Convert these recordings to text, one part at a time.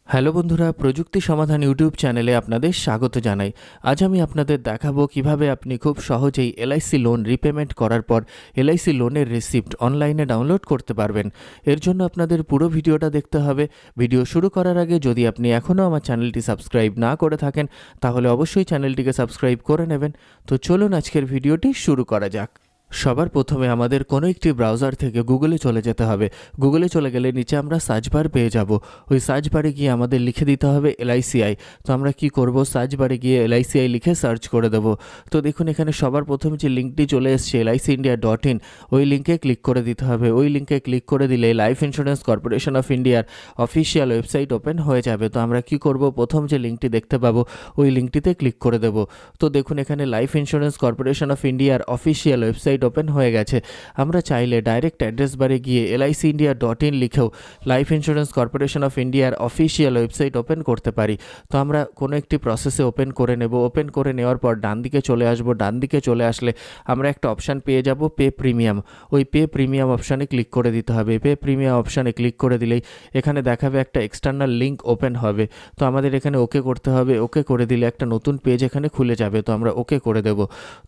Hello বন্ধুরা, প্রযুক্তি সমাধান ইউটিউব চ্যানেলে আপনাদের স্বাগত জানাই। আজ আমি আপনাদের দেখাবো কিভাবে আপনি খুব সহজেই এলআইসি লোন রিপেমেন্ট করার পর এলআইসি লোনের রিসিপ্ট অনলাইনে ডাউনলোড করতে পারবেন। এর জন্য আপনাদের পুরো ভিডিওটা দেখতে হবে। ভিডিও শুরু করার আগে যদি আপনি এখনও আমার চ্যানেলটি সাবস্ক্রাইব না করে থাকেন তাহলে অবশ্যই চ্যানেলটিকে সাবস্ক্রাইব করে নেবেন। তো চলুন আজকের ভিডিওটি শুরু করা যাক। সবার প্রথমে আমাদের কোনো একটি ব্রাউজার থেকে গুগলে চলে যেতে হবে। গুগলে চলে গেলে নিচে আমরা সার্চ বার পেয়ে যাব। ওই সার্চ বারে গিয়ে আমাদের লিখে দিতে হবে এলআইসিআই। তো আমরা কি করব, সার্চ বারে গিয়ে এলআইসিআই লিখে সার্চ করে দেবো। তো দেখুন এখানে সবার প্রথমে যে লিঙ্কটি চলে এসছে LICindia.in, ওই লিঙ্কে ক্লিক করে দিতে হবে। ওই লিঙ্কে ক্লিক করে দিলে লাইফ ইন্স্যুরেন্স কর্পোরেশন অফ ইন্ডিয়ার অফিসিয়াল ওয়েবসাইট ওপেন হয়ে যাবে। তো আমরা কি করব, প্রথম যে লিঙ্কটি দেখতে পাবো ওই লিঙ্কটিতে ক্লিক করে দেব। তো দেখুন এখানে লাইফ ইন্স্যুরেন্স কর্পোরেশন অফ ইন্ডিয়ার অফিসিয়াল ওয়েবসাইট ওপেন হয়ে গেছে। আমরা চাইলে ডাইরেক্ট অ্যাড্রেস বারে গিয়ে LICindia.in লিখেও লাইফ ইন্স্যুরেন্স কর্পোরেশন অফ ইন্ডিয়ার অফিসিয়াল ওয়েবসাইট ওপেন করতে পারি। তো আমরা কোনো একটি প্রসেসে ওপেন করে নেব। ওপেন করে নেওয়ার পর ডান দিকে চলে আসবো। ডান দিকে চলে আসলে আমরা একটা অপশান পেয়ে যাব, পে প্রিমিয়াম। ওই পে প্রিমিয়াম অপশানে ক্লিক করে দিতে হবে। পে প্রিমিয়াম অপশানে ক্লিক করে দিলেই এখানে দেখাবে একটা এক্সটার্নাল লিঙ্ক ওপেন হবে। তো আমাদের এখানে ওকে করতে হবে। ওকে করে দিলে একটা নতুন পেজ এখানে খুলে যাবে। তো আমরা ওকে করে দেব।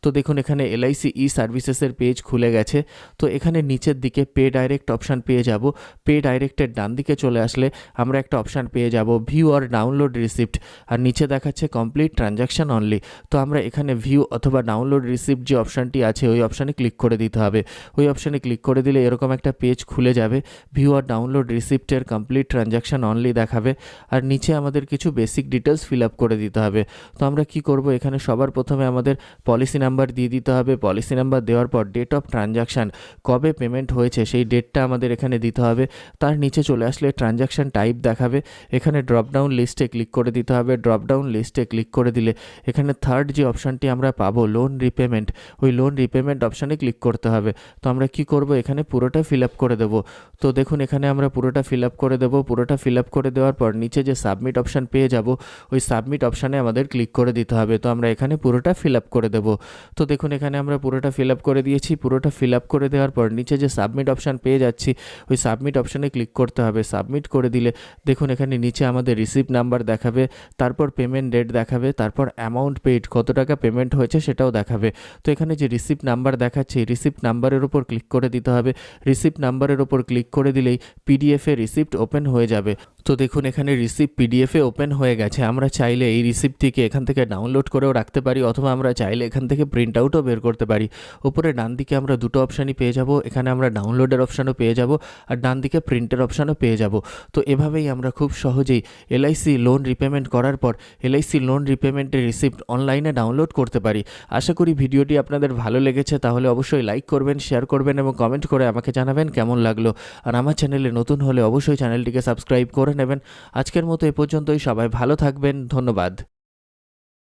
তো দেখুন এখানে LIC ই সার্ভিসেসের পেজ খুলে গেছে। তো এখানে নিচের দিকে পে ডাইরেক্ট অপশান পেয়ে যাব। পে ডাইরেক্টের ডান দিকে চলে আসলে আমরা একটা অপশান পেয়ে যাব, ভিউ অর ডাউনলোড রিসিপ্ট। আর নিচে দেখাচ্ছে কমপ্লিট ট্রানজ্যাকশন অনলি। তো আমরা এখানে ভিউ অথবা ডাউনলোড রিসিপ্ট যে অপশানটি আছে ওই অপশানে ক্লিক করে দিতে হবে। ওই অপশানে ক্লিক করে দিলে এরকম একটা পেজ খুলে যাবে। ভিউ অর ডাউনলোড রিসিপ্টের কমপ্লিট ট্রানজ্যাকশন অনলি দেখাবে। আর নিচে আমাদের কিছু বেসিক ডিটেলস ফিল আপ করে দিতে হবে। তো আমরা কি করব, এখানে সবার প্রথমে আমাদের পলিসি নাম্বার দিয়ে দিতে হবে। পলিসি নাম্বার দেওয়ার পর ডেট অফ ট্রানজ্যাকশান, কবে পেমেন্ট হয়েছে সেই ডেটটা আমাদের এখানে দিতে হবে। তার নিচে চলে আসলে ট্রানজ্যাকশান টাইপ দেখাবে। এখানে ড্রপডাউন লিস্টে ক্লিক করে দিতে হবে। ড্রপডাউন লিস্টে ক্লিক করে দিলে এখানে থার্ড যে অপশানটি আমরা পাবো লোন রিপেমেন্ট, ওই লোন রিপেমেন্ট অপশানে ক্লিক করতে হবে। তো আমরা কি করব, এখানে পুরোটা ফিল আপ করে দেবো। তো দেখুন এখানে আমরা পুরোটা ফিল আপ করে দেবো। পুরোটা ফিল আপ করে দেওয়ার পর নিচে যে সাবমিট অপশান পেয়ে যাব, ওই সাবমিট অপশানে আমাদের ক্লিক করে দিতে হবে। তো আমরা এখানে পুরোটা ফিল আপ করে দেবো। তো দেখুন এখানে আমরা পুরোটা ফিল আপ করে দিয়েছি। পুরোটা ফিল আপ করে দেওয়ার পর নিচে যে সাবমিট অপশান পেয়ে যাচ্ছি, ওই সাবমিট অপশানে ক্লিক করতে হবে। সাবমিট করে দিলে দেখুন এখানে নিচে আমাদের রিসিপ্ট নাম্বার দেখাবে, তারপর পেমেন্ট ডেট দেখাবে, তারপর অ্যামাউন্ট পেইড, কত টাকা পেমেন্ট হয়েছে সেটাও দেখাবে। তো এখানে যে রিসিপ্ট নাম্বার দেখাচ্ছে, এই রিসিপ্ট নাম্বারের উপর ক্লিক করে দিতে হবে। রিসিপ্ট নাম্বারের উপর ক্লিক করে দিলেই PDF-এ রিসিপ্ট ওপেন হয়ে যাবে। তো দেখুন এখানে রিসিপ্ট PDF-এ ওপেন হয়ে গেছে। আমরা চাইলে এই রিসিপ্টটিকে এখান থেকে ডাউনলোড করেও রাখতে পারি, অথবা আমরা চাইলে এখান থেকে প্রিন্ট আউটও বের করতে পারি। উপরে ডান দিকে আমরা দুটো অপশানই পেয়ে যাব। এখানে আমরা ডাউনলোডের অপশানও পেয়ে যাব, আর ডান দিকে প্রিন্টের অপশানও পেয়ে যাব। তো এভাবেই আমরা খুব সহজেই LIC লোন রিপেমেন্ট করার পর LIC লোন রিপেমেন্টের রিসিপ্ট অনলাইনে ডাউনলোড করতে পারি। আশা করি ভিডিওটি আপনাদের ভালো লেগেছে। তাহলে অবশ্যই লাইক করবেন, শেয়ার করবেন এবং কমেন্ট করে আমাকে জানাবেন কেমন লাগলো। আর আমার চ্যানেলে নতুন হলে অবশ্যই চ্যানেলটিকে সাবস্ক্রাইব করে নেবেন। আজকের মতো এ পর্যন্তই। সবাই ভালো থাকবেন। ধন্যবাদ।